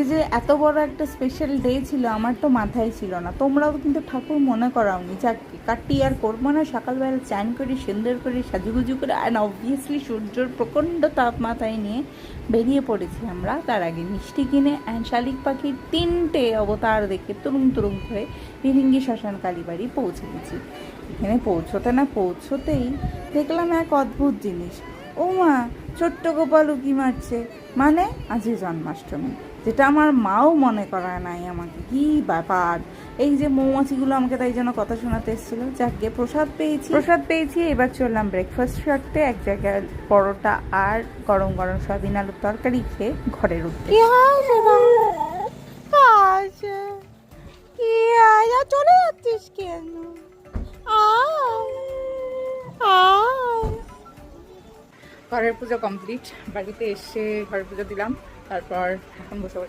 আজকে যে এত বড় একটা স্পেশাল ডে ছিল আমার তো মাথায় ছিল না। তোমরাও কিন্তু ঠাকুর মনে করাওনি। যাক, কাটি আর করবো না। সকালবেলা চান করি, সুন্দর করে সাজুগুজু করে, অ্যান্ড অবভিয়াসলি সূর্যর প্রচণ্ড তাপমাত্রায় নিয়ে বেরিয়ে পড়েছি আমরা। তার আগে মিষ্টি কিনে অ্যান্ড শালিক পাখির 3টে অবতার দেখে তুরুম তুরুম করে ফিরিঙ্গি শ্মশান কালীবাড়ি পৌঁছে গেছি। এখানে পৌঁছতে না পৌঁছতেই দেখলাম এক অদ্ভুত জিনিস। ও মা, ছোট্ট গোপাল উকি মারছে, মানে আজকে জন্মাষ্টমী, যেটা আমার মাও মনে করায় নাই আমাকে। কি ব্যাপার! এই যে মৌমাছিগুলো আমাকে তাই জন্য কথা শোনাতে এসেছিলো। যাকে প্রসাদ পেয়েছি। এবার চললাম ব্রেকফাস্ট সারতে। এক জায়গায় পরোটা আর গরম গরম সয়াবিন আলুর তরকারি খেয়ে ঘরের উদ্দেশ্যে। চলে যাচ্ছিস কেন? ঘরের পুজো কমপ্লিট। বাড়িতে এসে ঘরের পুজো দিলাম, তারপর এখন বসে বসে